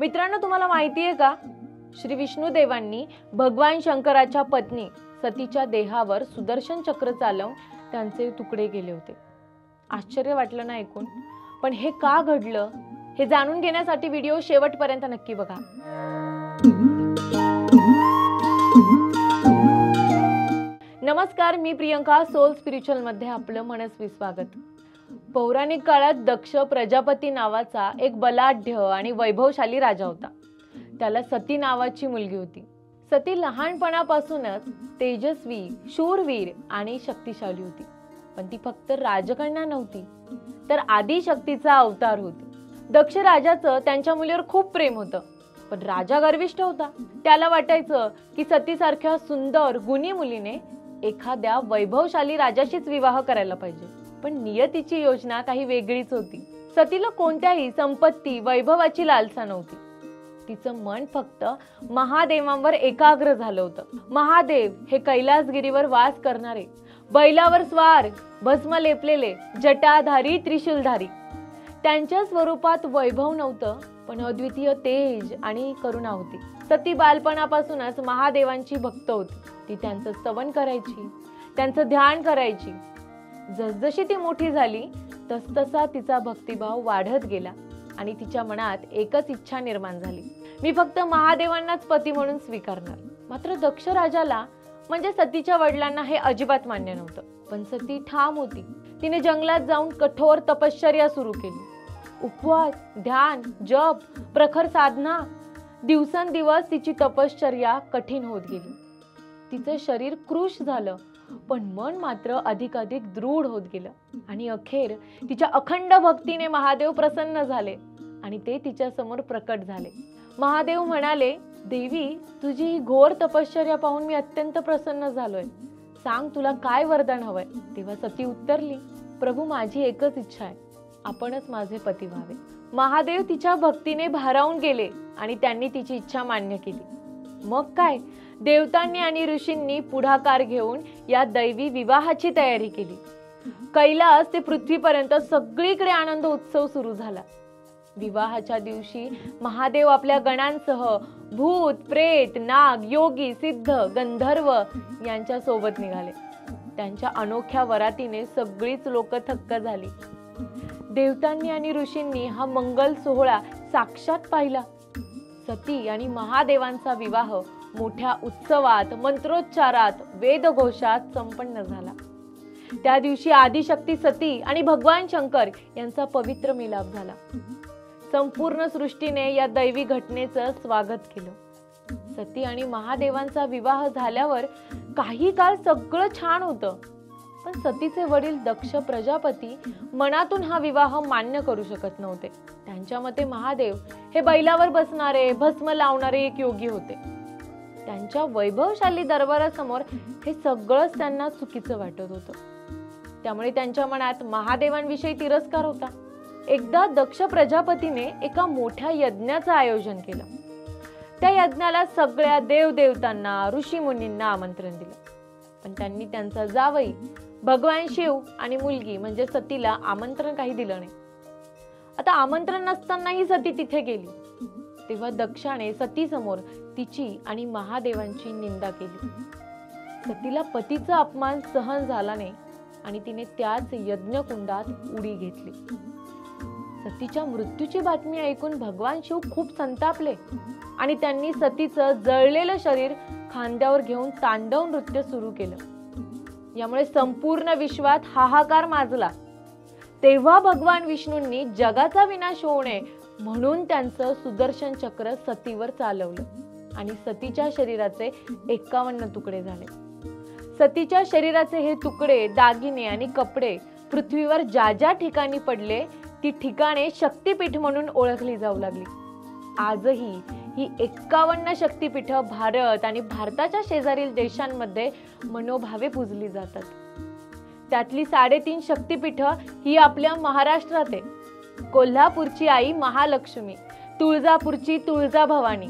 मित्रांनो, तुम्हाला माहिती आहे का, श्री विष्णुदेवांनी भगवान शंकराच्या पत्नी सतीच्या देहावर सुदर्शन चक्र चालवून त्यांचे तुकडे केले होते। आश्चर्य वाटलं ना ऐकून? पण हे का घडलं हे जाणून घेण्यासाठी व्हिडिओ शेवटपर्यंत नक्की बघा। नमस्कार, मी प्रियंका, सोल स्पिरिच्युअल मध्ये आपलं मनस्वी स्वागत। पौराणिक काळात दक्ष प्रजापती नावाचा एक बलाढ्य आणि वैभवशाली राजा होता। त्याला सती नावाची मुलगी होती। सती लहानपणापासूनच तेजस्वी, शूरवीर आणि शक्तिशाली होती। पण ती फक्त राजकन्या नव्हती, तर आदिशक्तीचा अवतार होती। दक्ष राजाचं त्यांच्या मुलीवर खूप प्रेम होतं, पण राजा गर्विष्ठ होता। त्याला वाटायचं की सतीसारख्या सुंदर गुणी मुलीने एखाद्या वैभवशाली राजाशीच विवाह करायला पाहिजे। पण नियतीची योजना काही वेगळीच होती। सतीला कोणत्याही संपत्ती, वैभवाची लालसा नव्हती। तिचं मन फक्त महादेवांवर एकाग्र झालं होतं। महादेव हे कैलासगिरीवर वास करणारे, बैलावर स्वार, भस्म लेपलेले, जटाधारी, त्रिशूलधारी। त्यांच्या स्वरूपात वैभव नव्हतं, पण अद्वितीय तेज आणि करुणा होती। सती बालपणापासूनच महादेवांची भक्त होती। ती त्यांचं स्तवन करायची, त्यांचं ध्यान करायची। जसजशी ती मोठी झाली तसतसा तिचा भक्तिभाव वाढत गेला आणि तिच्या मनात एकच इच्छा निर्माण झाली, मी फक्त महादेवांनाच पती म्हणून स्वीकारणार। मात्र दक्ष राजाला म्हणजे सतीच्या वडिलांना हे अजिबात मान्य नव्हतं। पण सती ठाम होती। तिने जंगलात जाऊन कठोर तपश्चर्या सुरू केली। उपवास, ध्यान, जप, प्रखर साधना। दिवसेंदिवस तिची तपश्चर्या कठीण होत गेली। तिचं शरीर कृश झालं, पण मन मात्र अधिकाधिक दृढ होत गेलं। आणि अखेर तिच्या अखंड भक्तीने महादेव प्रसन्न झाले आणि ते तिच्या समोर प्रकट झाले। महादेव म्हणाले, देवी, तुझी ही घोर तपश्चर्या पाहून मी अत्यंत प्रसन्न झालोय। सांग, तुला काय वरदान हवंय? तेव्हा सती उत्तरली, प्रभू, माझी एकच इच्छा आहे, आपणच माझे पती व्हावे। महादेव तिच्या भक्तीने भारावून गेले आणि त्यांनी तिची इच्छा मान्य केली। मग काय, देवतांनी आणि ऋषींनी पुढाकार घेऊन या दैवी विवाहाची तयारी केली। कैलास ते पृथ्वीपर्यंत सगळीकडे आनंद उत्सव सुरू झाला। विवाहाच्या दिवशी महादेव आपल्या गणांसह भूत, प्रेत, नाग, योगी, सिद्ध, गंधर्व यांच्या सोबत निघाले। त्यांच्या अनोख्या वरातीने सगळीच लोक थक्क झाली। देवतांनी आणि ऋषींनी हा मंगल सोहळा साक्षात पाहिला। सती आणि महादेवांचा विवाह मोठ्या उत्सवात, मंत्रोच्चारात, वेदघोषात संपन्न झाला। त्या दिवशी आदिशक्ती सती आणि भगवान शंकर यांचा पवित्र मिलाप झाला। संपूर्ण सृष्टीने या दैवी घटनेचं स्वागत केलं। सती आणि महादेवांचा विवाह झाल्यावर काही काळ सगळं छान होतं, पण सतीचे वडील दक्ष प्रजापती मनातून हा विवाह मान्य करू शकत नव्हते। त्यांच्या मते महादेव हे बैलावर बसणारे, भस्म लावणारे एक योगी होते। त्यांच्या वैभवशाली दरबारासमोर हे सगळंच त्यांना चुकीचं वाटत होतं। त्यामुळे त्यांच्या मनात महादेवांविषयी तिरस्कार होता। एकदा दक्ष प्रजापतीने एका मोठ्या यज्ञाचं आयोजन केलं। त्या यज्ञाला सगळ्या देवदेवतांना, ऋषीमुनींना आमंत्रण दिलं, पण त्यांनी त्यांचा जावई भगवान शिव आणि मुलगी म्हणजे सतीला आमंत्रण काही दिलं नाही। आता आमंत्रण नसतानाही सती तिथे गेली। तेव्हा दक्षाने सतीसमोर तिची आणि महादेवांची निंदा केली। सतीला पतीचा अपमान सहन झाला नाही आणि तिने त्याच यज्ञकुंडात उडी घेतली। सतीच्या मृत्यूची बातमी ऐकून भगवान शिव खूप संतापले आणि त्यांनी सतीचं जळलेलं शरीर खांद्यावर घेऊन तांडव नृत्य सुरू केलं। यामुळे संपूर्ण विश्वात हाहाकार माजला। तेव्हा भगवान विष्णूंनी जगाचा विनाश होऊ नये म्हणून त्यांचं सुदर्शन चक्र सतीवर चालवलं आणि सतीच्या शरीराचे 51 तुकडे झाले। सतीच्या शरीराचे हे तुकडे, दागिने आणि कपडे पृथ्वीवर ज्या ज्या ठिकाणी पडले ती ठिकाणे शक्तिपीठ म्हणून ओळखली जाऊ लागली। आजही ही 51 शक्तिपीठ भारत आणि भारताच्या शेजारील देशांमध्ये मनोभावे पूजली जातात। त्यातली 3.5 शक्तिपीठ ही आपल्या महाराष्ट्रात आहे। कोल्हापूरची आई महालक्ष्मी, तुळजापूरची तुळजाभवानी,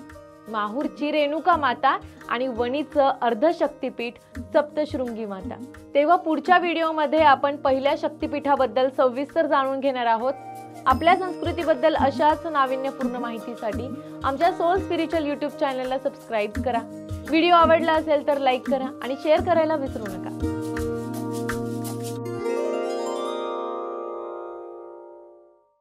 माहूरची रेणुका माता आणि वणीचं अर्धशक्तिपीठ सप्तशृंगी माता। तेव्हा पुढच्या व्हिडिओमध्ये आपण पहिल्या शक्तिपीठाबद्दल सविस्तर जाणून घेणार आहोत। आपल्या संस्कृतीबद्दल अशाच नाविन्यपूर्ण माहितीसाठी आमच्या सोल स्पिरिच्युअल यूट्यूब चॅनलला सबस्क्राईब करा. व्हिडिओ आवडला असेल तर लाईक करा आणि शेअर करायला विसरू नका.